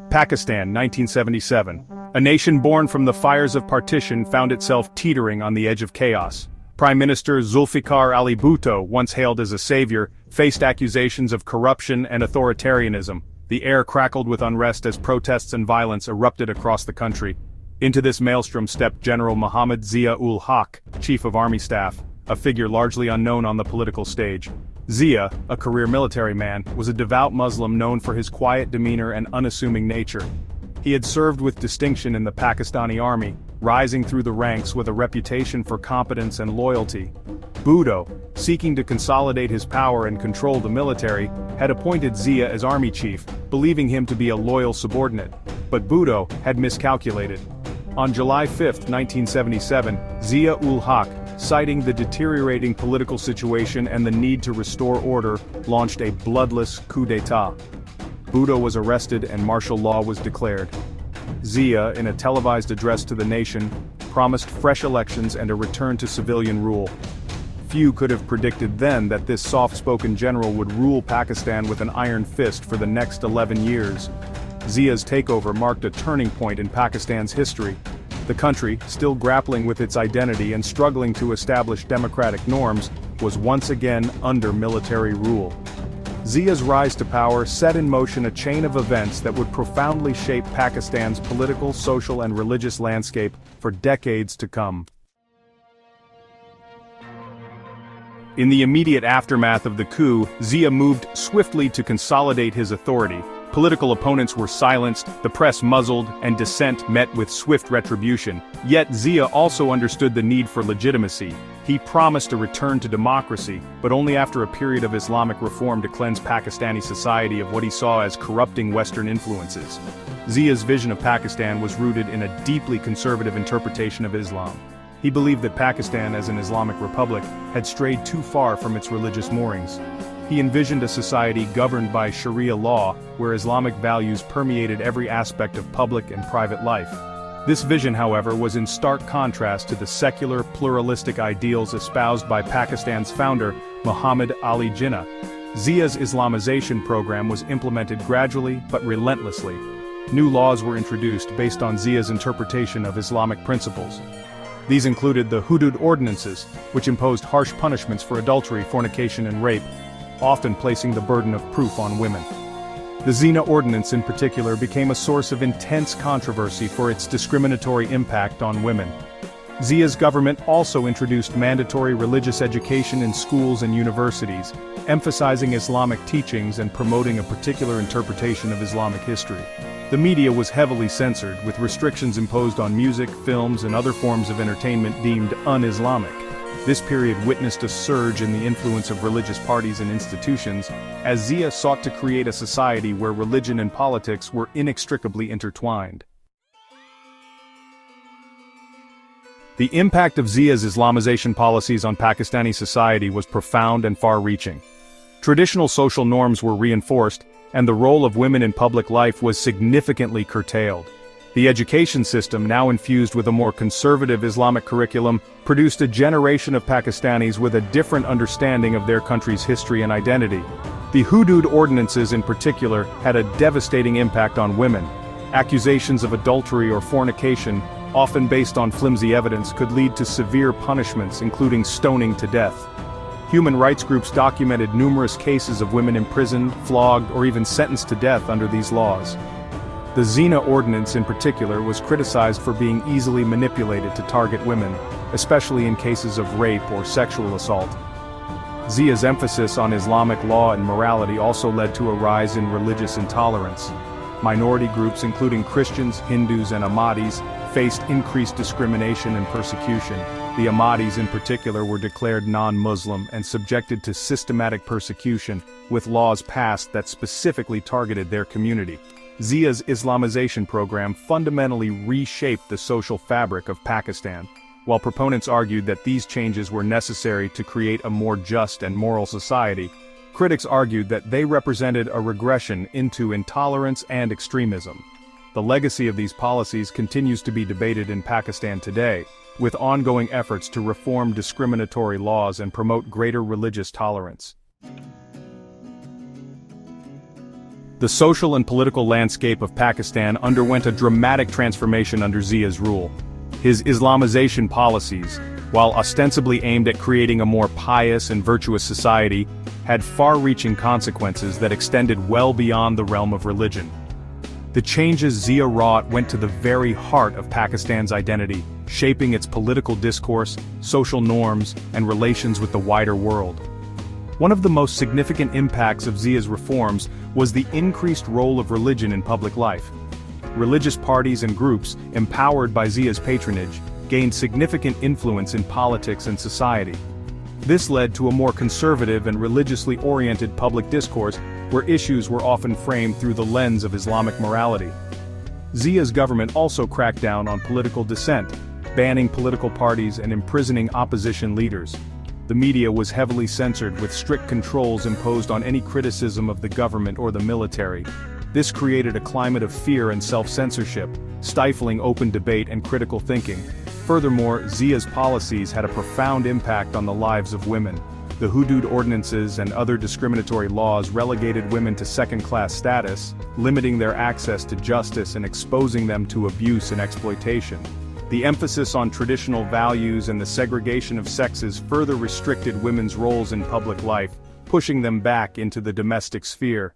Pakistan, 1977. A nation born from the fires of partition found itself teetering on the edge of chaos. Prime Minister Zulfikar Ali Bhutto, once hailed as a savior, faced accusations of corruption and authoritarianism. The air crackled with unrest as protests and violence erupted across the country. Into this maelstrom stepped General Muhammad Zia-ul-Haq, Chief of Army Staff, a figure largely unknown on the political stage. Zia, a career military man, was a devout Muslim known for his quiet demeanor and unassuming nature. He had served with distinction in the Pakistani army, rising through the ranks with a reputation for competence and loyalty. Bhutto, seeking to consolidate his power and control the military, had appointed Zia as army chief, believing him to be a loyal subordinate. But Bhutto had miscalculated. On July 5, 1977, Zia-ul-Haq, citing the deteriorating political situation and the need to restore order, launched a bloodless coup d'état. Bhutto was arrested and martial law was declared. Zia, in a televised address to the nation, promised fresh elections and a return to civilian rule. Few could have predicted then that this soft-spoken general would rule Pakistan with an iron fist for the next 11 years. Zia's takeover marked a turning point in Pakistan's history. The country, still grappling with its identity and struggling to establish democratic norms, was once again under military rule. Zia's rise to power set in motion a chain of events that would profoundly shape Pakistan's political, social and religious landscape for decades to come. In the immediate aftermath of the coup, Zia moved swiftly to consolidate his authority. Political opponents were silenced, the press muzzled, and dissent met with swift retribution. Yet Zia also understood the need for legitimacy. He promised a return to democracy, but only after a period of Islamic reform to cleanse Pakistani society of what he saw as corrupting Western influences. Zia's vision of Pakistan was rooted in a deeply conservative interpretation of Islam. He believed that Pakistan as an Islamic republic had strayed too far from its religious moorings. He envisioned a society governed by Sharia law, where Islamic values permeated every aspect of public and private life. This vision, however, was in stark contrast to the secular, pluralistic ideals espoused by Pakistan's founder, Muhammad Ali Jinnah. Zia's Islamization program was implemented gradually but relentlessly. New laws were introduced based on Zia's interpretation of Islamic principles. These included the Hudud Ordinances, which imposed harsh punishments for adultery, fornication and rape, often placing the burden of proof on women. The Zina Ordinance in particular became a source of intense controversy for its discriminatory impact on women. Zia's government also introduced mandatory religious education in schools and universities, emphasizing Islamic teachings and promoting a particular interpretation of Islamic history. The media was heavily censored, with restrictions imposed on music, films, and other forms of entertainment deemed un-Islamic. This period witnessed a surge in the influence of religious parties and institutions, as Zia sought to create a society where religion and politics were inextricably intertwined. The impact of Zia's Islamization policies on Pakistani society was profound and far-reaching. Traditional social norms were reinforced, and the role of women in public life was significantly curtailed. The education system, now infused with a more conservative Islamic curriculum, produced a generation of Pakistanis with a different understanding of their country's history and identity. The Hudud Ordinances in particular had a devastating impact on women. Accusations of adultery or fornication, often based on flimsy evidence, could lead to severe punishments, including stoning to death. Human rights groups documented numerous cases of women imprisoned, flogged, or even sentenced to death under these laws. The Zina Ordinance in particular was criticized for being easily manipulated to target women, especially in cases of rape or sexual assault. Zia's emphasis on Islamic law and morality also led to a rise in religious intolerance. Minority groups including Christians, Hindus, and Ahmadis faced increased discrimination and persecution. The Ahmadis in particular were declared non-Muslim and subjected to systematic persecution, with laws passed that specifically targeted their community. Zia's Islamization program fundamentally reshaped the social fabric of Pakistan. While proponents argued that these changes were necessary to create a more just and moral society, critics argued that they represented a regression into intolerance and extremism. The legacy of these policies continues to be debated in Pakistan today, with ongoing efforts to reform discriminatory laws and promote greater religious tolerance. The social and political landscape of Pakistan underwent a dramatic transformation under Zia's rule. His Islamization policies, while ostensibly aimed at creating a more pious and virtuous society, had far-reaching consequences that extended well beyond the realm of religion. The changes Zia wrought went to the very heart of Pakistan's identity, shaping its political discourse, social norms, and relations with the wider world. One of the most significant impacts of Zia's reforms was the increased role of religion in public life. Religious parties and groups, empowered by Zia's patronage, gained significant influence in politics and society. This led to a more conservative and religiously oriented public discourse where issues were often framed through the lens of Islamic morality. Zia's government also cracked down on political dissent, banning political parties and imprisoning opposition leaders. The media was heavily censored with strict controls imposed on any criticism of the government or the military. This created a climate of fear and self-censorship, stifling open debate and critical thinking. Furthermore, Zia's policies had a profound impact on the lives of women. The Hudud ordinances and other discriminatory laws relegated women to second-class status, limiting their access to justice and exposing them to abuse and exploitation. The emphasis on traditional values and the segregation of sexes further restricted women's roles in public life, pushing them back into the domestic sphere.